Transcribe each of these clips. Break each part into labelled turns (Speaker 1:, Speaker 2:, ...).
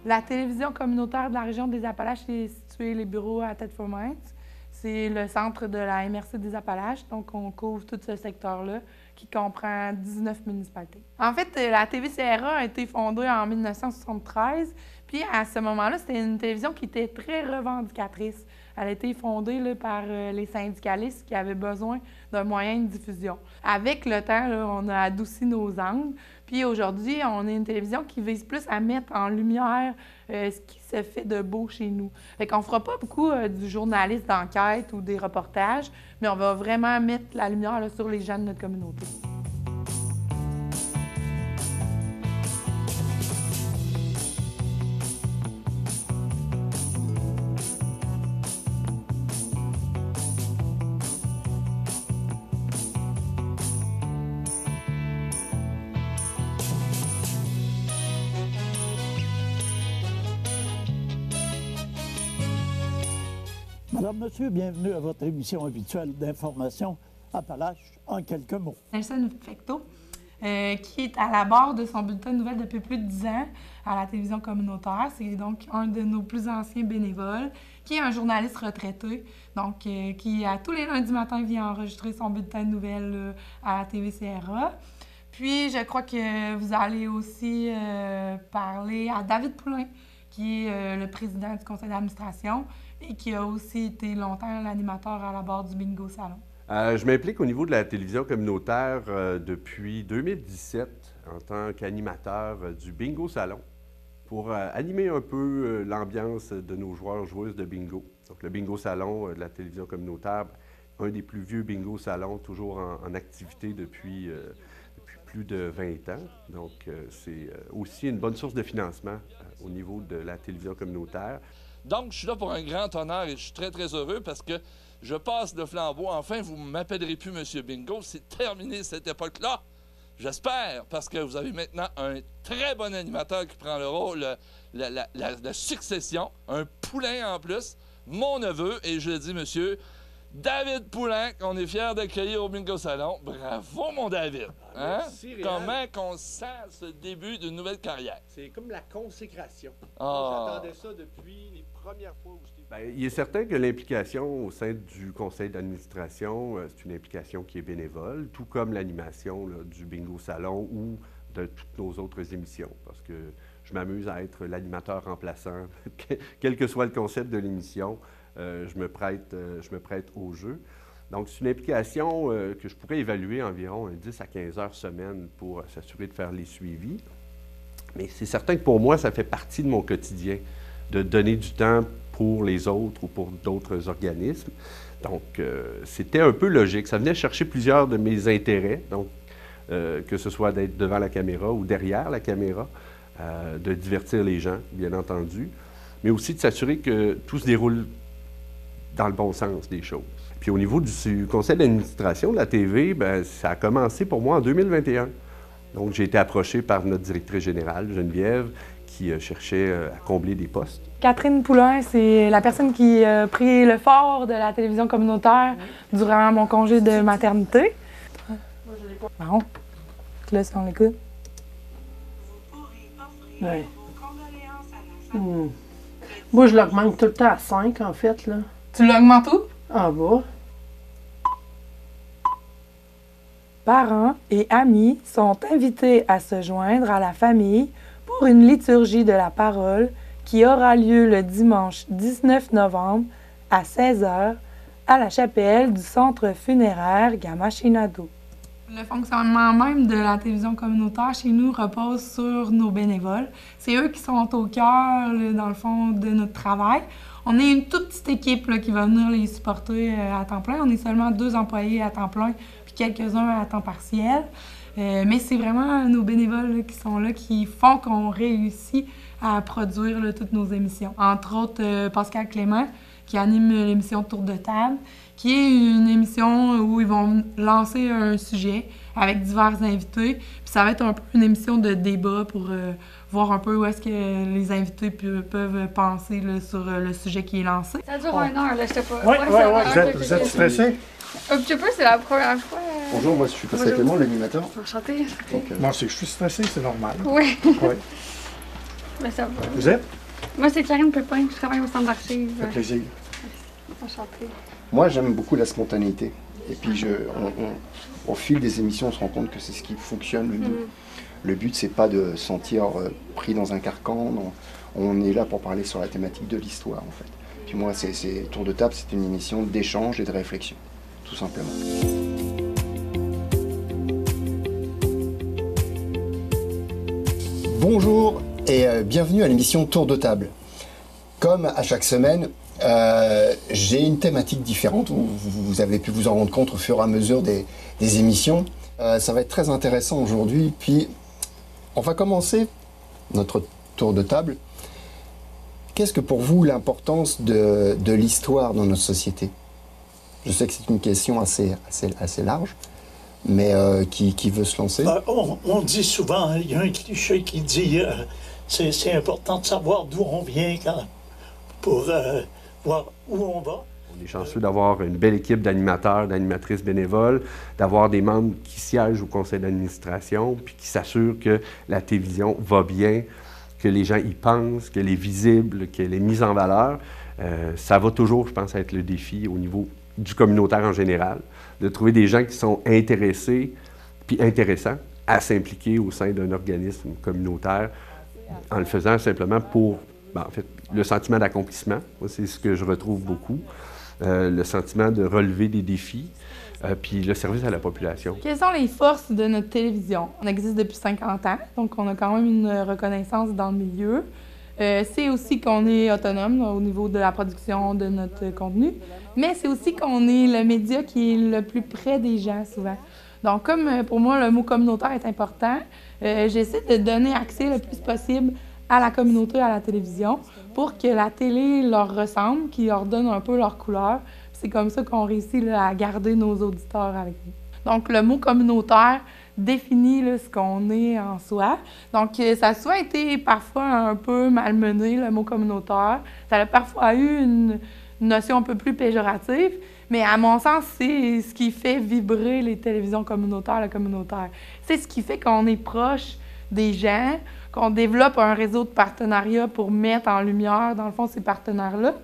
Speaker 1: La télévision communautaire de la région des Appalaches est située les bureaux à Thetford-Mines. C'est le centre de la MRC des Appalaches, donc on couvre tout ce secteur-là qui comprend 19 municipalités. En fait, la TVCRA a été fondée en 1973, puis à ce moment-là, c'était une télévision qui était très revendicatrice. Elle a été fondée là, par les syndicalistes qui avaient besoin d'un moyen de diffusion. Avec le temps, là, on a adouci nos angles. Puis aujourd'hui, on est une télévision qui vise plus à mettre en lumière ce qui se fait de beau chez nous. Fait qu'on fera pas beaucoup du journaliste d'enquête ou des reportages, mais on va vraiment mettre la lumière là, sur les gens de notre communauté.
Speaker 2: Madame, Monsieur, bienvenue à votre émission habituelle d'information Appalaches en quelques mots.
Speaker 1: Nelson Fecteau, qui est à la barre de son bulletin de nouvelles depuis plus de 10 ans à la télévision communautaire. C'est donc un de nos plus anciens bénévoles, qui est un journaliste retraité, donc qui, à tous les lundis matins, vient enregistrer son bulletin de nouvelles à la TVCRA. Puis, je crois que vous allez aussi parler à David Poulain, qui est le président du conseil d'administration et qui a aussi été longtemps l'animateur à la barre du Bingo Salon.
Speaker 3: Je m'implique au niveau de la télévision communautaire depuis 2017 en tant qu'animateur du Bingo Salon pour animer un peu l'ambiance de nos joueurs-joueuses de bingo. Donc, le Bingo Salon de la télévision communautaire, un des plus vieux bingo salons, toujours en activité depuis plus de 20 ans. Donc, c'est aussi une bonne source de financement au niveau de la télévision communautaire.
Speaker 4: Donc, je suis là pour un grand honneur et je suis très, très heureux parce que je passe le flambeau. Enfin, vous ne m'appellerez plus Monsieur Bingo. C'est terminé cette époque-là. J'espère, parce que vous avez maintenant un très bon animateur qui prend le rôle, la succession, un poulain en plus, mon neveu, et je le dis, monsieur, David Poulain, qu'on est fiers d'accueillir au Bingo Salon. Bravo, mon David! Hein?
Speaker 5: Merci,
Speaker 4: Comment qu'on sent ce début d'une nouvelle carrière?
Speaker 5: C'est comme la consécration.
Speaker 4: Oh.
Speaker 5: J'attendais ça depuis les premières fois où j'étais...
Speaker 3: Bien, il est certain que l'implication au sein du conseil d'administration, c'est une implication qui est bénévole, tout comme l'animation du Bingo Salon ou de toutes nos autres émissions, parce que je m'amuse à être l'animateur remplaçant, quel que soit le concept de l'émission. Je me prête au jeu. Donc, c'est une implication que je pourrais évaluer environ 10 à 15 heures semaine pour s'assurer de faire les suivis. Mais c'est certain que pour moi, ça fait partie de mon quotidien, de donner du temps pour les autres ou pour d'autres organismes. Donc, c'était un peu logique. Ça venait chercher plusieurs de mes intérêts, donc que ce soit d'être devant la caméra ou derrière la caméra, de divertir les gens, bien entendu, mais aussi de s'assurer que tout se déroule dans le bon sens des choses. Puis au niveau du conseil d'administration de la TV, bien, ça a commencé pour moi en 2021. Donc j'ai été approché par notre directrice générale, Geneviève, qui cherchait à combler des postes.
Speaker 1: Catherine Poulain, c'est la personne qui a pris le fort de la télévision communautaire durant mon congé de maternité. Bon, là, si on l'écoute.
Speaker 6: Oui. Moi, je l'augmente tout le temps à 5, en fait, là.
Speaker 1: Tu l'augmentes où?
Speaker 6: En bas.
Speaker 1: Parents et amis sont invités à se joindre à la famille pour une liturgie de la parole qui aura lieu le dimanche 19 novembre à 16h à la chapelle du centre funéraire Gamachinado. Le fonctionnement même de la télévision communautaire chez nous repose sur nos bénévoles. C'est eux qui sont au cœur, dans le fond, de notre travail. On est une toute petite équipe là, qui va venir les supporter à temps plein. On est seulement 2 employés à temps plein puis quelques-uns à temps partiel. Mais c'est vraiment nos bénévoles là, qui sont là, qui font qu'on réussit à produire là, toutes nos émissions. Entre autres, Pascal Clément, qui anime l'émission Tour de table, qui est une émission où ils vont lancer un sujet avec divers invités. Puis ça va être un peu une émission de débat pour voir un peu où est-ce que les invités peuvent penser là, sur le sujet qui est lancé.
Speaker 7: Ça dure 1 heure, là, je sais pas.
Speaker 8: Oui. Vous êtes stressé?
Speaker 7: Un petit peu, c'est la première fois.
Speaker 8: Bonjour, moi je suis Pascal Clément, l'animateur.
Speaker 7: Enchantée.
Speaker 8: Moi, c'est que je suis stressé, c'est normal.
Speaker 7: Oui.
Speaker 8: Ouais.
Speaker 7: Ben, ça va.
Speaker 8: Vous êtes?
Speaker 7: Moi, c'est Karine Pépin, je travaille au centre d'archives.
Speaker 8: Ça fait plaisir.
Speaker 7: Enchantée.
Speaker 8: Moi, j'aime beaucoup la spontanéité. Et puis, au fil des émissions, on se rend compte que c'est ce qui fonctionne le mieux. Le but, c'est pas de se sentir pris dans un carcan. Non. On est là pour parler sur la thématique de l'histoire, en fait. Puis moi, Tour de table, c'est une émission d'échange et de réflexion, tout simplement. Bonjour et bienvenue à l'émission Tour de table. Comme à chaque semaine, j'ai une thématique différente. Vous avez pu vous en rendre compte au fur et à mesure des émissions. Ça va être très intéressant aujourd'hui. Puis, on va commencer notre tour de table. Qu'est-ce que pour vous l'importance de l'histoire dans notre société? Je sais que c'est une question assez large, mais qui veut se lancer?
Speaker 2: On dit souvent, il y a un cliché qui dit c'est important de savoir d'où on vient pour voir où on va.
Speaker 3: On est chanceux d'avoir une belle équipe d'animateurs, d'animatrices bénévoles, d'avoir des membres qui siègent au conseil d'administration, puis qui s'assurent que la télévision va bien, que les gens y pensent, qu'elle est visible, qu'elle est mise en valeur. Ça va toujours, je pense, être le défi au niveau du communautaire en général, de trouver des gens qui sont intéressés, puis intéressants, à s'impliquer au sein d'un organisme communautaire, en le faisant simplement pour, en fait, le sentiment d'accomplissement. C'est ce que je retrouve beaucoup. Le sentiment de relever des défis, puis le service à la population.
Speaker 1: Quelles sont les forces de notre télévision? On existe depuis 50 ans, donc on a quand même une reconnaissance dans le milieu. C'est aussi qu'on est autonome au niveau de la production de notre contenu, mais c'est aussi qu'on est le média qui est le plus près des gens souvent. Donc comme pour moi le mot communautaire est important, j'essaie de donner accès le plus possible à la communauté, à la télévision, pour que la télé leur ressemble, qu'ils leur donne un peu leur couleur. C'est comme ça qu'on réussit là, à garder nos auditeurs avec nous. Donc, le mot communautaire définit là, ce qu'on est en soi. Donc, ça a souvent été parfois un peu malmené, le mot communautaire. Ça a parfois eu une notion un peu plus péjorative, mais à mon sens, c'est ce qui fait vibrer les télévisions communautaires, le communautaire. C'est ce qui fait qu'on est proche des gens, qu'on développe un réseau de partenariats pour mettre en lumière, dans le fond, ces partenaires-là.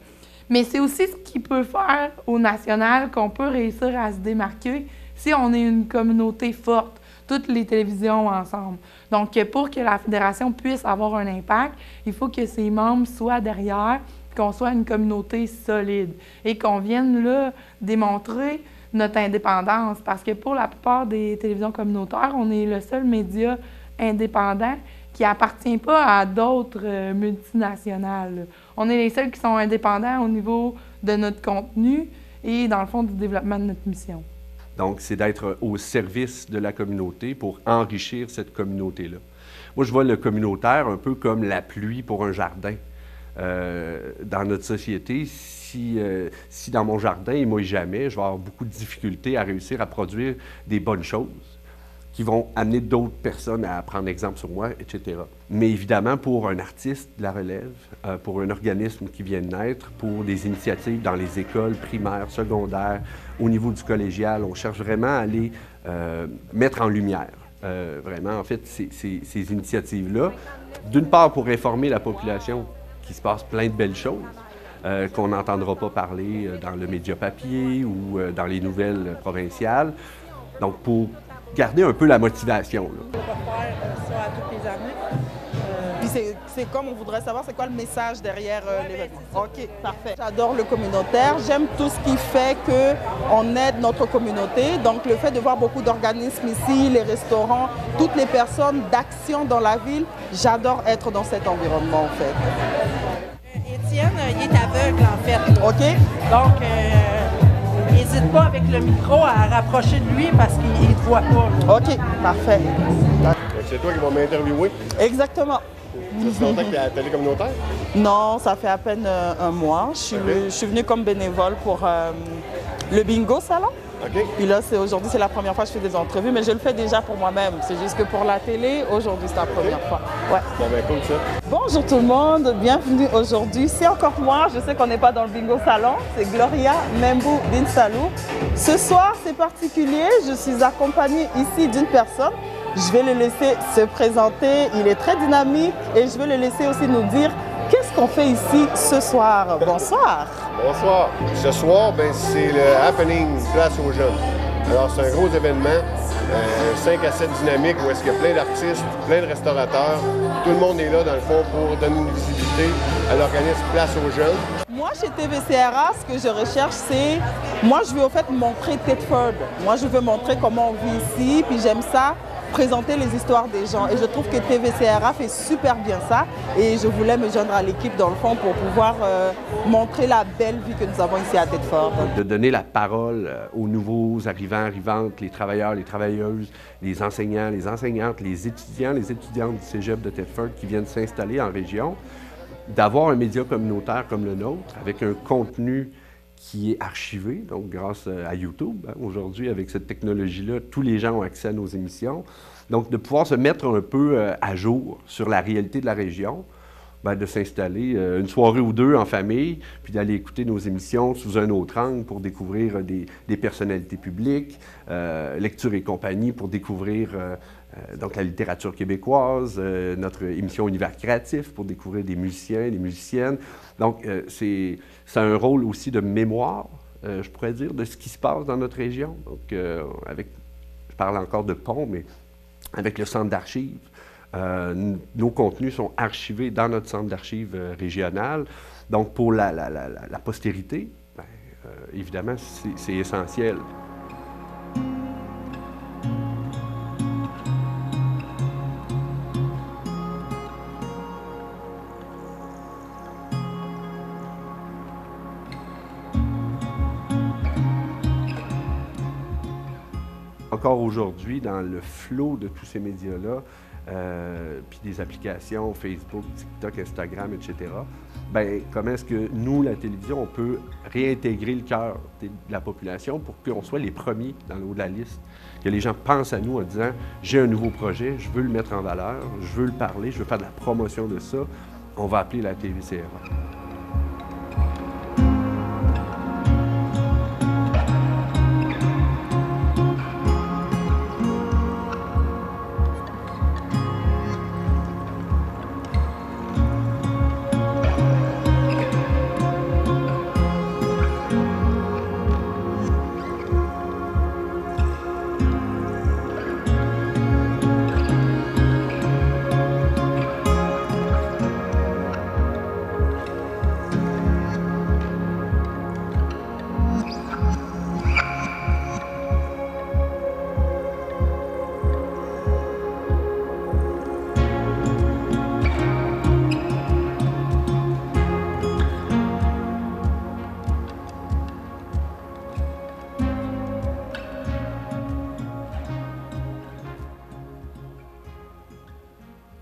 Speaker 1: Mais c'est aussi ce qui peut faire au national qu'on peut réussir à se démarquer si on est une communauté forte, toutes les télévisions ensemble. Donc, pour que la fédération puisse avoir un impact, il faut que ses membres soient derrière, qu'on soit une communauté solide et qu'on vienne là démontrer notre indépendance. Parce que pour la plupart des télévisions communautaires, on est le seul média indépendant qui appartient pas à d'autres multinationales. On est les seuls qui sont indépendants au niveau de notre contenu et, dans le fond, du développement de notre mission.
Speaker 3: Donc, c'est d'être au service de la communauté pour enrichir cette communauté-là. Moi, je vois le communautaire un peu comme la pluie pour un jardin. Dans notre société, si dans mon jardin, il ne mouille jamais, je vais avoir beaucoup de difficultés à réussir à produire des bonnes choses qui vont amener d'autres personnes à prendre exemple sur moi, etc. Mais évidemment, pour un artiste de la relève, pour un organisme qui vient de naître, pour des initiatives dans les écoles primaires, secondaires, au niveau du collégial, on cherche vraiment à aller mettre en lumière, vraiment, en fait, ces initiatives-là. D'une part, pour informer la population qu'il se passe plein de belles choses, qu'on n'entendra pas parler dans le média papier ou dans les nouvelles provinciales. Donc, pour garder un peu la motivation.
Speaker 9: On va faire ça à toutes les années. Puis c'est comme on voudrait savoir, c'est quoi le message derrière l'événement. OK, parfait. J'adore le communautaire. J'aime tout ce qui fait qu'on aide notre communauté. Donc le fait de voir beaucoup d'organismes ici, les restaurants, toutes les personnes d'action dans la ville, j'adore être dans cet environnement en fait.
Speaker 10: Étienne, il est aveugle en fait. Là.
Speaker 9: OK.
Speaker 10: Donc n'hésite pas avec le micro à rapprocher de lui parce qu'il ne te voit pas.
Speaker 9: OK, parfait.
Speaker 8: C'est toi qui vas m'interviewer?
Speaker 9: Exactement.
Speaker 8: Ça fait longtemps que tu es à la télé communautaire?
Speaker 9: Non, ça fait à peine un mois. Je suis venue comme bénévole pour le bingo salon.
Speaker 8: OK.
Speaker 9: Puis là, aujourd'hui, c'est la première fois que je fais des entrevues, mais je le fais déjà pour moi-même. C'est juste que pour la télé, aujourd'hui, c'est la première fois. Ouais.
Speaker 8: Bon, ben, cool ça.
Speaker 9: Bonjour tout le monde, bienvenue aujourd'hui. C'est encore moi, je sais qu'on n'est pas dans le bingo salon, c'est Gloria Membou Binsalou. Ce soir, c'est particulier, je suis accompagnée ici d'une personne Je vais le laisser se présenter. Il est très dynamique et je vais le laisser aussi nous dire qu'est-ce qu'on fait ici ce soir. Bonsoir.
Speaker 11: Bonsoir. Ce soir, c'est le happening Place aux Jeunes. Alors, c'est un gros événement, 5 à 7 dynamiques où est-ce qu'il y a plein d'artistes, plein de restaurateurs. Tout le monde est là, dans le fond, pour donner une visibilité à l'organisme Place aux Jeunes.
Speaker 9: Moi, chez TVCRA, ce que je recherche, c'est... Moi, je veux au fait montrer Thetford. Moi, je veux montrer comment on vit ici, puis j'aime ça, présenter les histoires des gens. Et je trouve que TVCRA fait super bien ça. Et je voulais me joindre à l'équipe, dans le fond, pour pouvoir montrer la belle vie que nous avons ici à Thetford.
Speaker 3: De donner la parole aux nouveaux arrivants, arrivantes, les travailleurs, les travailleuses, les enseignants, les enseignantes, les étudiants, les étudiantes du cégep de Thetford qui viennent s'installer en région, d'avoir un média communautaire comme le nôtre, avec un contenu qui est archivé, donc grâce à YouTube. Aujourd'hui, avec cette technologie-là, tous les gens ont accès à nos émissions. Donc, de pouvoir se mettre un peu à jour sur la réalité de la région, de s'installer une soirée ou deux en famille, puis d'aller écouter nos émissions sous un autre angle pour découvrir des personnalités publiques, Lecture et compagnie pour découvrir donc la littérature québécoise, notre émission Univers créatif pour découvrir des musiciens, des musiciennes. Donc, c'est un rôle aussi de mémoire, je pourrais dire, de ce qui se passe dans notre région. Donc, je parle encore de pont, mais avec le centre d'archives, nos contenus sont archivés dans notre centre d'archives régional. Donc, pour la postérité, évidemment, c'est essentiel. Encore aujourd'hui, dans le flot de tous ces médias-là, puis des applications Facebook, TikTok, Instagram, etc., comment est-ce que nous, la télévision, on peut réintégrer le cœur de la population pour qu'on soit les premiers dans le haut de la liste, que les gens pensent à nous en disant « j'ai un nouveau projet, je veux le mettre en valeur, je veux le parler, je veux faire de la promotion de ça, on va appeler la TVCRA ».